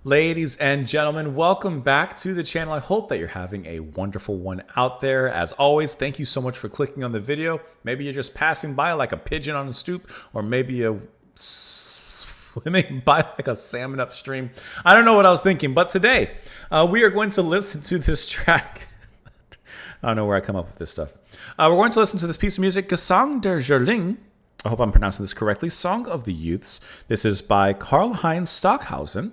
Ladies and gentlemen, welcome back to the channel. I hope that you're having a wonderful one out there. As always, thank you so much for clicking on the video. Maybe you're just passing by like a pigeon on a stoop, or maybe you're swimming by like a salmon upstream. I don't know what I was thinking, but today we are going to listen to this track. I don't know where I come up with this stuff. We're going to listen to this piece of music, Gesang der Jünglinge. I hope I'm pronouncing this correctly. Song of the Youths. This is by Karlheinz Stockhausen.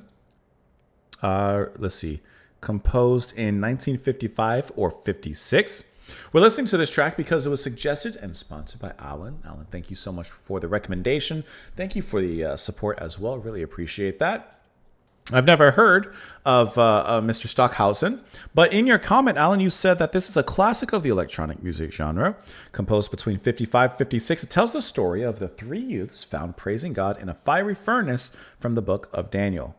Let's see, composed in 1955 or 56. We're listening to this track because it was suggested and sponsored by Alan. Alan, thank you so much for the recommendation. Thank you for the support as well. Really appreciate that. I've never heard of Mr. Stockhausen, but in your comment, Alan, you said that this is a classic of the electronic music genre, composed between 55 and 56. It tells the story of the three youths found praising God in a fiery furnace from the book of Daniel.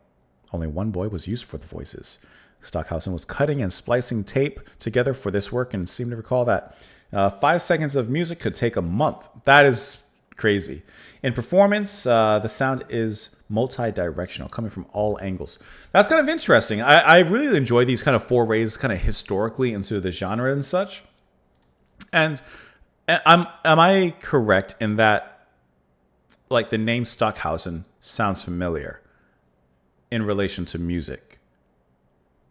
Only one boy was used for the voices. Stockhausen was cutting and splicing tape together for this work and seemed to recall that 5 seconds of music could take a month. That is crazy. In performance, the sound is multi-directional, coming from all angles. That's kind of interesting. I really enjoy these kind of forays kind of historically into the genre and such. And am I correct in that like the name Stockhausen sounds familiar in relation to music?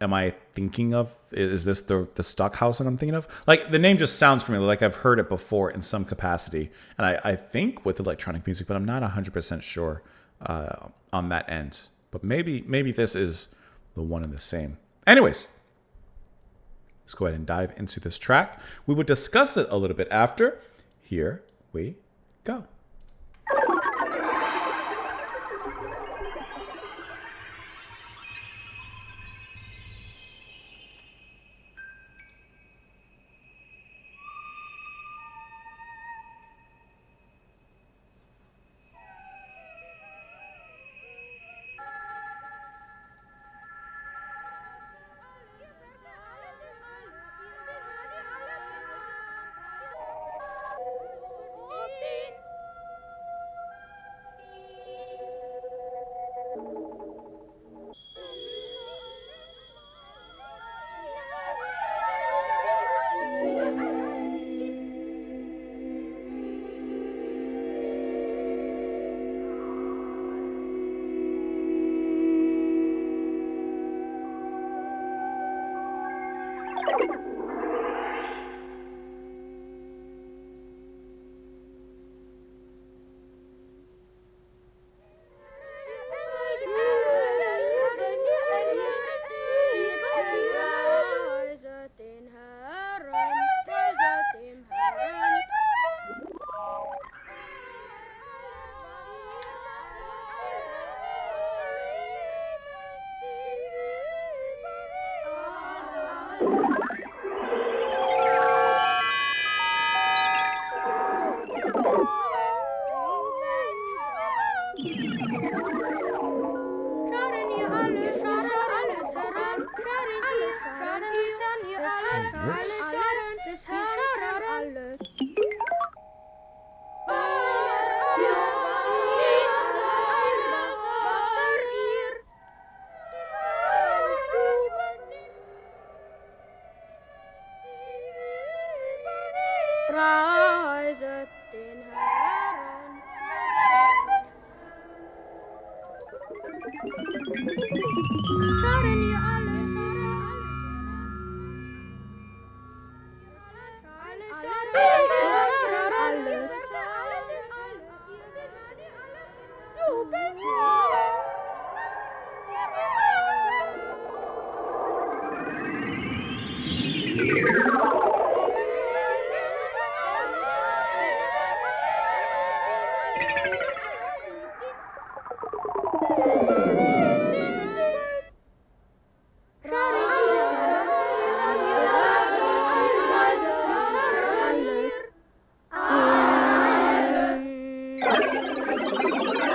Am I thinking of, is this the Stockhausen I'm thinking of? Like, the name just sounds familiar, like I've heard it before in some capacity. And I think with electronic music, but I'm not 100% sure on that end. But maybe this is the one and the same. Anyways, let's go ahead and dive into this track. We will discuss it a little bit after. Here we go.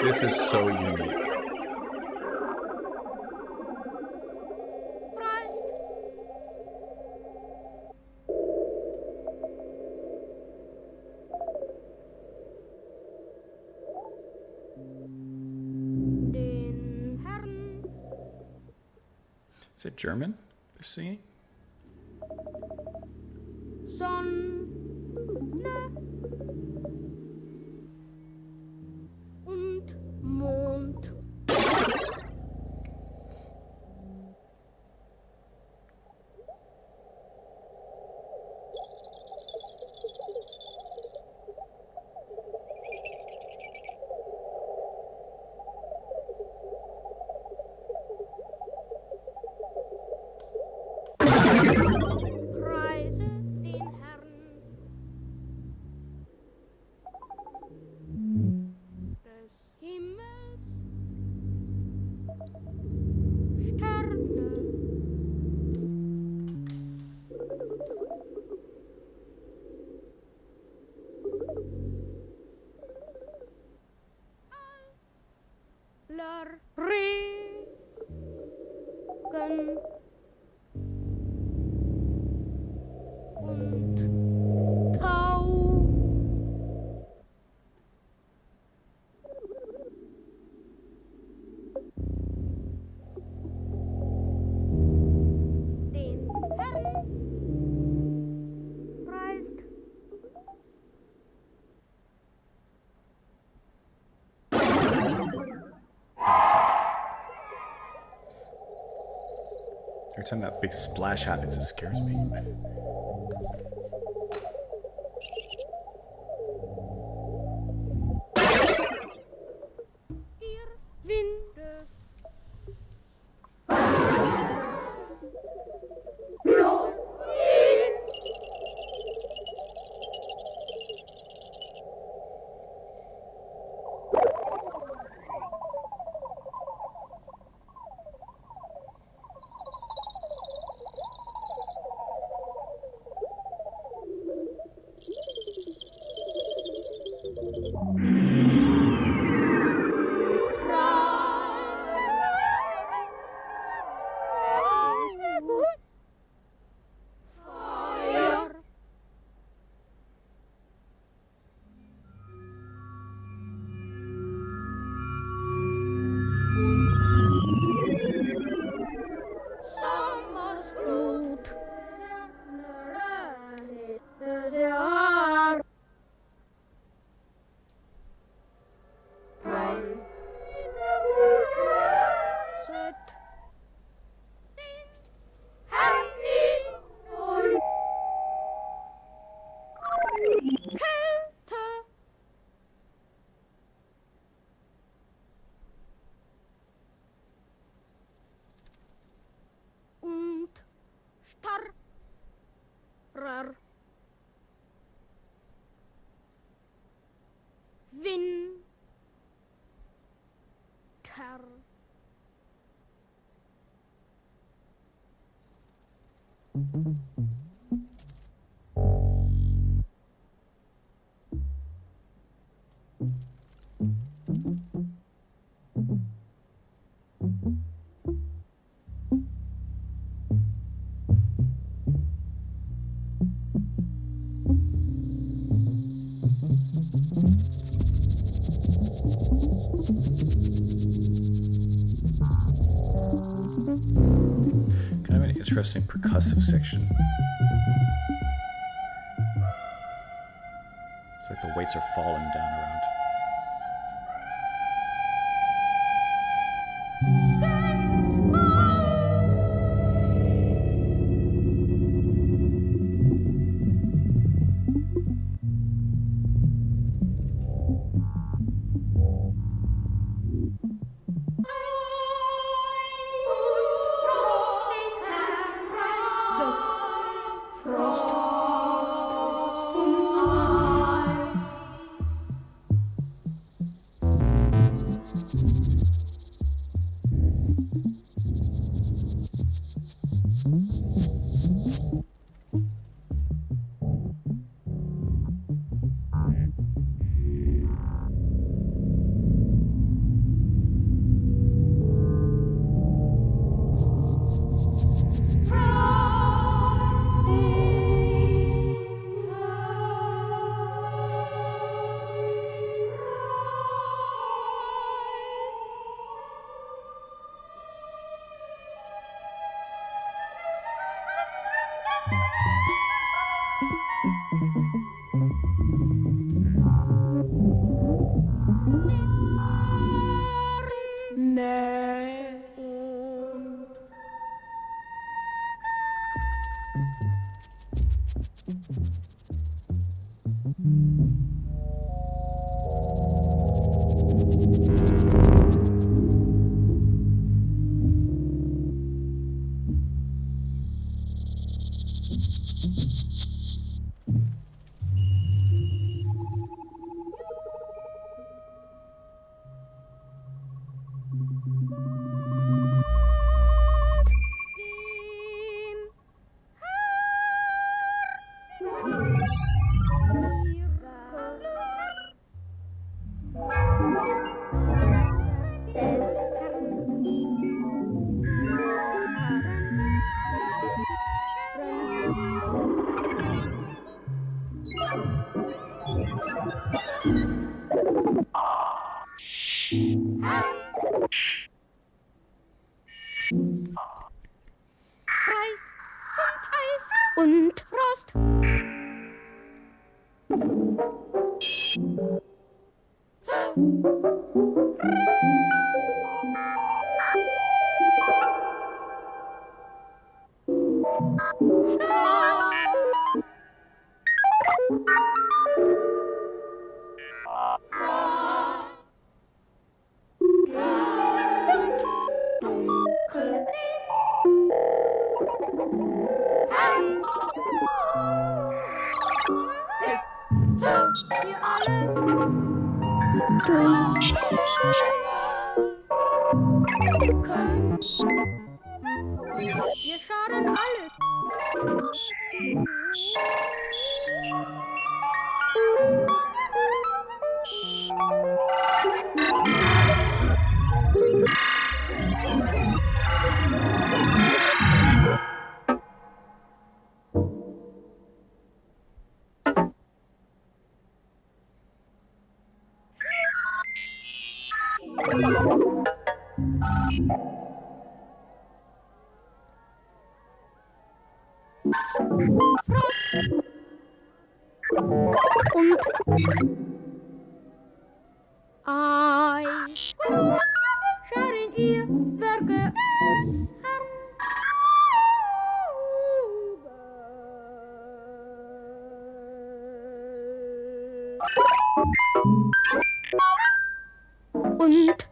This is so unique. Is it German they're singing? Sonne und Mond. Preise den Herrn des Himmels, Sterne, aller Regen und Tau. Den Herrn preist. Every time that big splash happens, it scares me. Ihr Winde. Feuer. Sommersflut. Und starrer Winter. Kind of an interesting percussive section. It's like the weights are falling down around. Preist und Rost. Wir alle können. Wir schaden alle. Frost und Eis. Scharin ihr Werke es und alles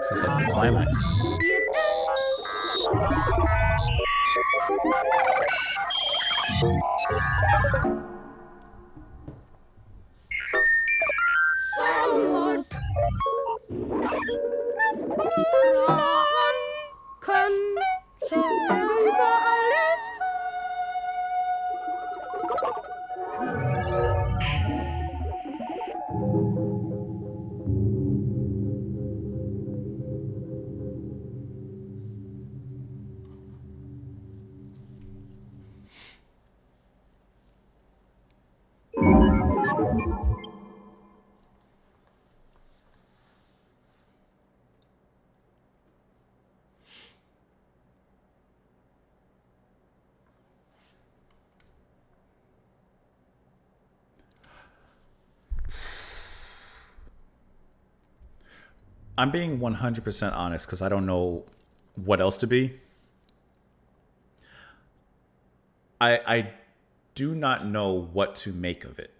This is like the climax. I'm being 100% honest because I don't know what else to be. I do not know what to make of it.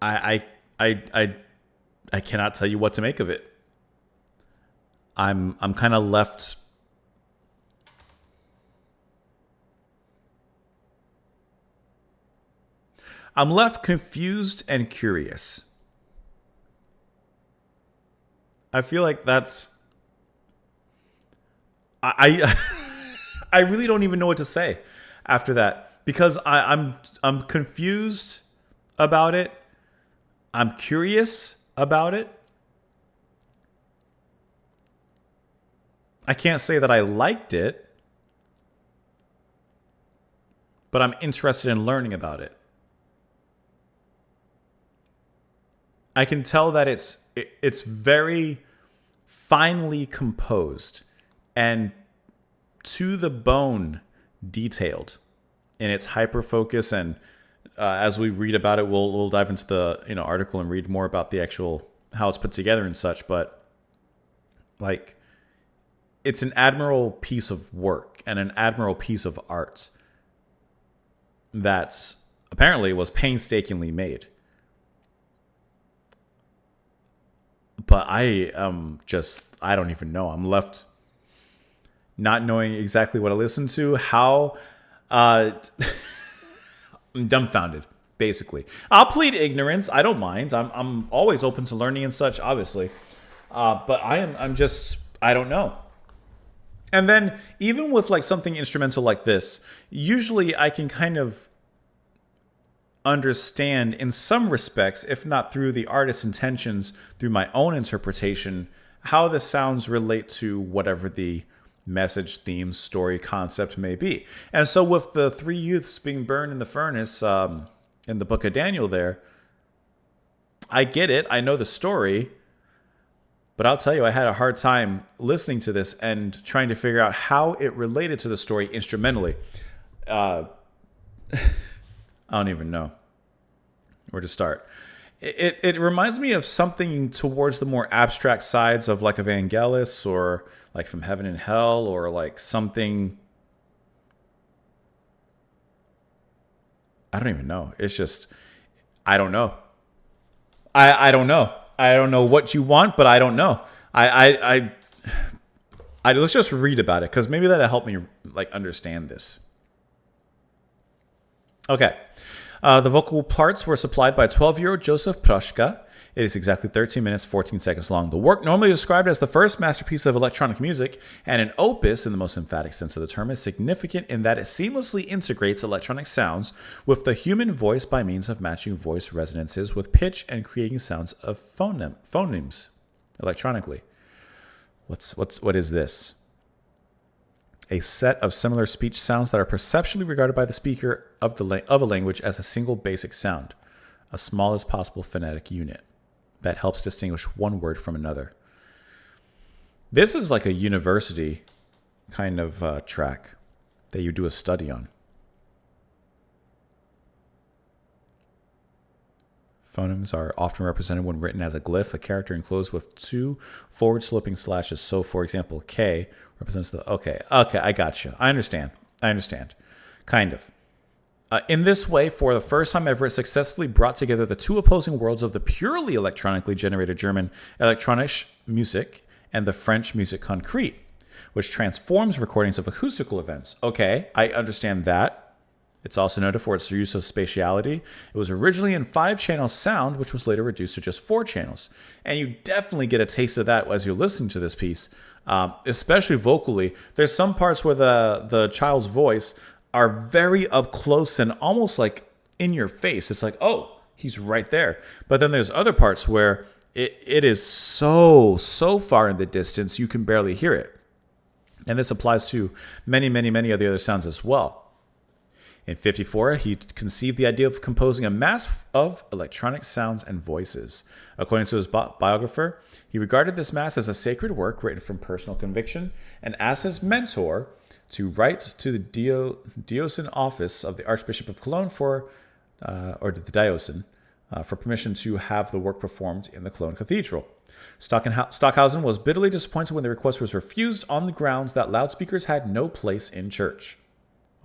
I I I I cannot tell you what to make of it. I'm kind of left. I'm left confused and curious. I feel like that's I I really don't even know what to say after that because I'm confused about it. I'm curious about it. I can't say that I liked it, but I'm interested in learning about it. I can tell that it's very finely composed and to the bone detailed in its hyper focus. And as we read about it, we'll dive into the article and read more about the actual how it's put together and such. But like, it's an admirable piece of work and an admirable piece of art that apparently was painstakingly made. But I don't even know. I'm left not knowing exactly what to listen to. How I'm dumbfounded, basically. I'll plead ignorance. I don't mind. I'm always open to learning and such, obviously. But I don't know. And then even with like something instrumental like this, usually I can kind of understand in some respects, if not through the artist's intentions, through my own interpretation, how the sounds relate to whatever the message, theme, story, concept may be. And so with the three youths being burned in the furnace in the book of Daniel there, I get it. I know the story. But I'll tell you, I had a hard time listening to this and trying to figure out how it related to the story instrumentally. I don't even know where to start. It reminds me of something towards the more abstract sides of like Evangelis or like From Heaven and Hell or like something. I don't even know. It's just, I don't know. I don't know. I don't know what you want, but I don't know. I let's just read about it because maybe that'll help me like understand this. Okay. The vocal parts were supplied by 12-year-old Joseph Proshka. It is exactly 13 minutes, 14 seconds long. The work, normally described as the first masterpiece of electronic music and an opus in the most emphatic sense of the term, is significant in that it seamlessly integrates electronic sounds with the human voice by means of matching voice resonances with pitch and creating sounds of phonemes electronically. What is this? A set of similar speech sounds that are perceptually regarded by the speaker of a language as a single basic sound, a smallest possible phonetic unit that helps distinguish one word from another. This is like a university kind of track that you do a study on. Phonemes are often represented when written as a glyph, a character enclosed with two forward-sloping slashes. So, for example, K represents the... Okay, I got you. I understand. Kind of. In this way, for the first time ever, it successfully brought together the two opposing worlds of the purely electronically generated German electronic music and the French musique concrète, which transforms recordings of acoustical events. Okay, I understand that. It's also noted for its use of spatiality. It was originally in 5-channel sound, which was later reduced to just 4 channels. And you definitely get a taste of that as you're listening to this piece, especially vocally. There's some parts where the child's voice are very up close and almost like in your face. It's like, oh, he's right there. But then there's other parts where it is so far in the distance you can barely hear it. And this applies to many of the other sounds as well. In 1954, he conceived the idea of composing a mass of electronic sounds and voices. According to his biographer, he regarded this mass as a sacred work written from personal conviction and asked his mentor to write to the diocesan office of the Archbishop of Cologne for permission to have the work performed in the Cologne Cathedral. Stockhausen was bitterly disappointed when the request was refused on the grounds that loudspeakers had no place in church.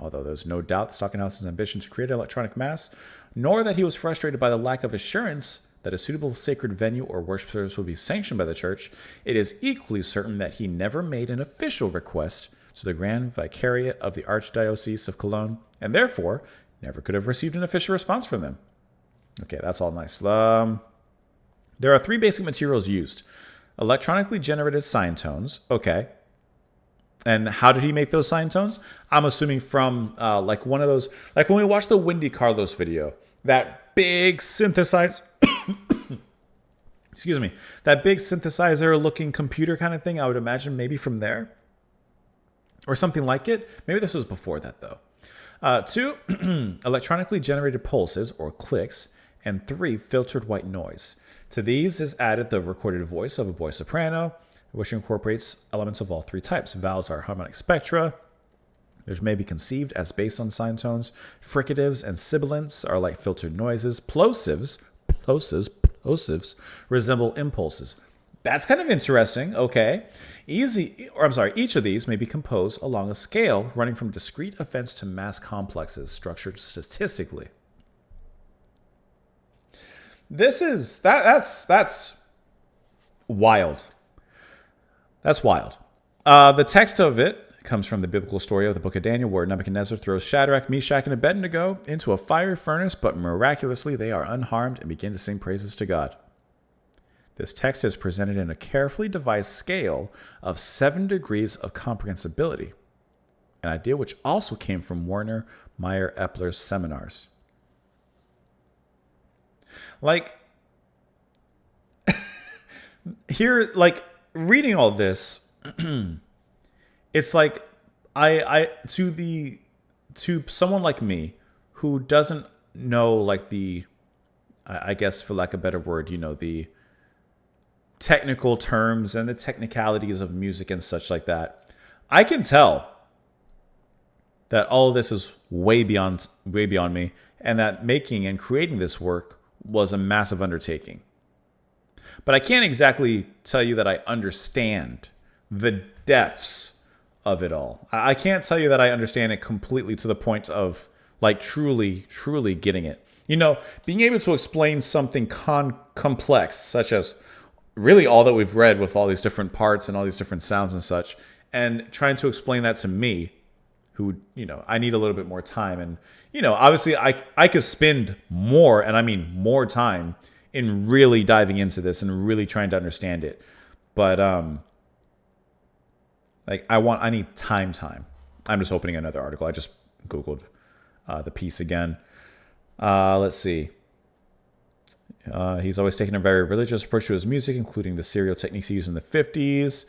although there's no doubt Stockhausen's ambition to create an electronic mass, nor that he was frustrated by the lack of assurance that a suitable sacred venue or worship service would be sanctioned by the church, it is equally certain that he never made an official request to the Grand Vicariate of the Archdiocese of Cologne, and therefore never could have received an official response from them. Okay, that's all nice. There are 3 basic materials used. Electronically generated sine tones. Okay. And how did he make those sine tones? I'm assuming from like one of those, like when we watched the Wendy Carlos video, that big synthesizer, excuse me, that big synthesizer looking computer kind of thing, I would imagine maybe from there or something like it. Maybe this was before that though. 2, electronically generated pulses or clicks, and 3, filtered white noise. To these is added the recorded voice of a boy soprano, which incorporates elements of all 3 types. Vowels are harmonic spectra, which may be conceived as based on sine tones. Fricatives and sibilants are like filtered noises. Plosives resemble impulses. That's kind of interesting. Okay. Each of these may be composed along a scale running from discrete events to mass complexes structured statistically. That's wild. That's wild. The text of it comes from the biblical story of the book of Daniel, where Nebuchadnezzar throws Shadrach, Meshach, and Abednego into a fiery furnace, but miraculously they are unharmed and begin to sing praises to God. This text is presented in a carefully devised scale of 7 degrees of comprehensibility, an idea which also came from Werner Meyer Epler's seminars. Like, here, like, reading all this, it's like to someone like me who doesn't know, like, I guess for lack of a better word, the technical terms and the technicalities of music and such like that, I can tell that all of this is way beyond me, and that making and creating this work was a massive undertaking. But I can't exactly tell you that I understand the depths of it all. I can't tell you that I understand it completely to the point of like truly getting it. Being able to explain something complex, such as really all that we've read with all these different parts and all these different sounds and such, and trying to explain that to me, who, I need a little bit more time. And, obviously I could spend more, and I mean more time, in really diving into this and really trying to understand it. But, I need time. I'm just opening another article. I just Googled the piece again. Let's see. He's always taken a very religious approach to his music, including the serial techniques he used in the 50s.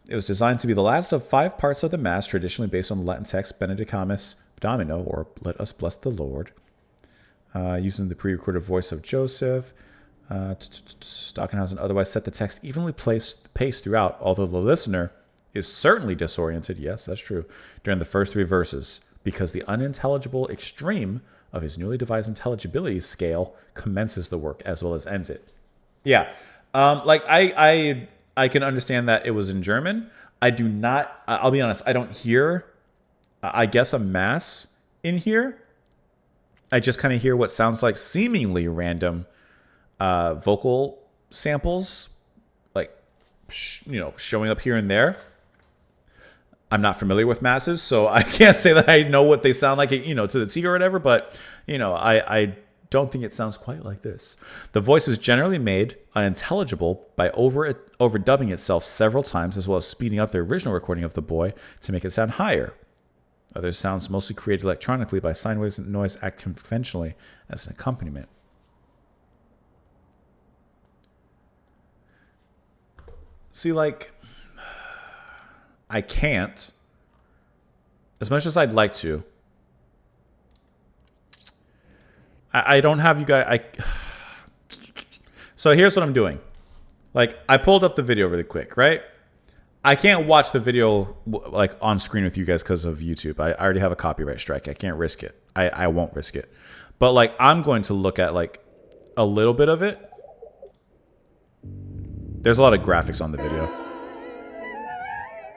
It was designed to be the last of 5 parts of the Mass, traditionally based on the Latin text Benedicamus Domino, or Let Us Bless the Lord, using the pre-recorded voice of Joseph. Stockhausen otherwise set the text evenly paced throughout, although the listener is certainly disoriented, yes, that's true, during the first 3 verses, because the unintelligible extreme of his newly devised intelligibility scale commences the work as well as ends it. Yeah, I can understand that it was in German. I do not, I'll be honest, I don't hear, I guess, a mass in here. I just kind of hear what sounds like seemingly random vocal samples, like, showing up here and there. I'm not familiar with masses, so I can't say that I know what they sound like, to the T or whatever, but, I don't think it sounds quite like this. The voice is generally made unintelligible by overdubbing itself several times, as well as speeding up the original recording of the boy to make it sound higher. Other sounds mostly created electronically by sine waves and noise act conventionally as an accompaniment. See, I can't, as much as I'd like to. I don't have you guys. So here's what I'm doing. I pulled up the video really quick, right? I can't watch the video on screen with you guys because of YouTube. I already have a copyright strike. I can't risk it. I won't risk it. But I'm going to look at a little bit of it. There's a lot of graphics on the video.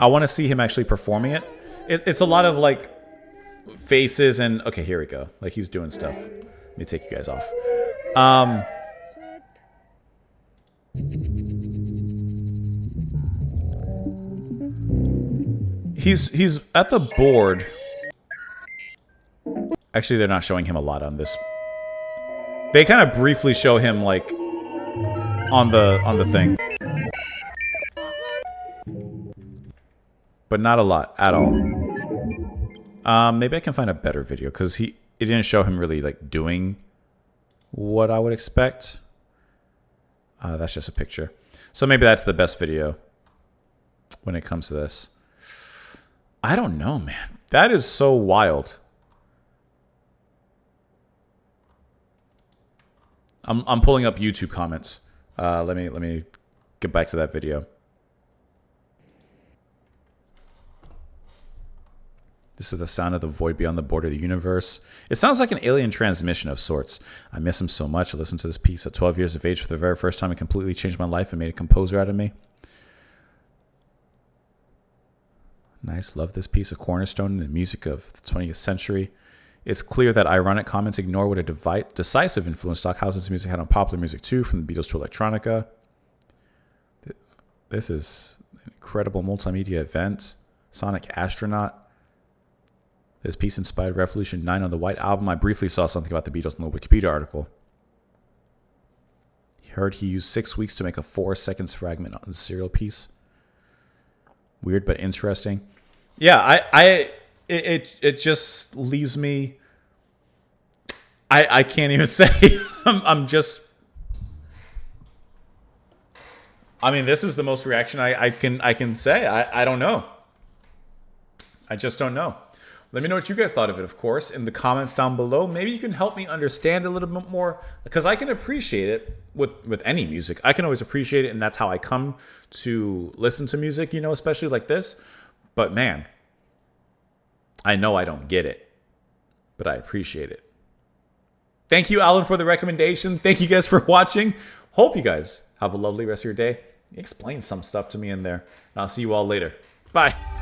I want to see him actually performing it. It's a lot of faces and okay, here we go. Like he's doing stuff. Let me take you guys off. He's at the board. Actually, they're not showing him a lot on this. They kind of briefly show him like on the thing. But not a lot at all. Maybe I can find a better video because it didn't show him really like doing what I would expect. That's just a picture. So maybe that's the best video when it comes to this. I don't know, man. That is so wild. I'm pulling up YouTube comments. Let me get back to that video. This is the sound of the void beyond the border of the universe. It sounds like an alien transmission of sorts. I miss him so much. I listened to this piece at 12 years of age for the very first time. It completely changed my life and made a composer out of me. Nice. Love this piece. A cornerstone in the music of the 20th century. It's clear that ironic comments ignore what a decisive influence Stockhausen's music had on popular music too, from the Beatles to electronica. This is an incredible multimedia event. Sonic Astronaut. This piece inspired Revolution 9 on the White Album. I briefly saw something about the Beatles in the Wikipedia article. Heard he used 6 weeks to make a 4 seconds fragment on the serial piece. Weird but interesting. Yeah, it just leaves me. I can't even say. I'm just. I mean, this is the most reaction I can say. I don't know. I just don't know. Let me know what you guys thought of it, of course, in the comments down below. Maybe you can help me understand a little bit more, because I can appreciate it with any music. I can always appreciate it, and that's how I come to listen to music, you know, especially like this. But man, I know I don't get it, but I appreciate it. Thank you, Alan, for the recommendation. Thank you guys for watching. Hope you guys have a lovely rest of your day. Explain some stuff to me in there, and I'll see you all later. Bye.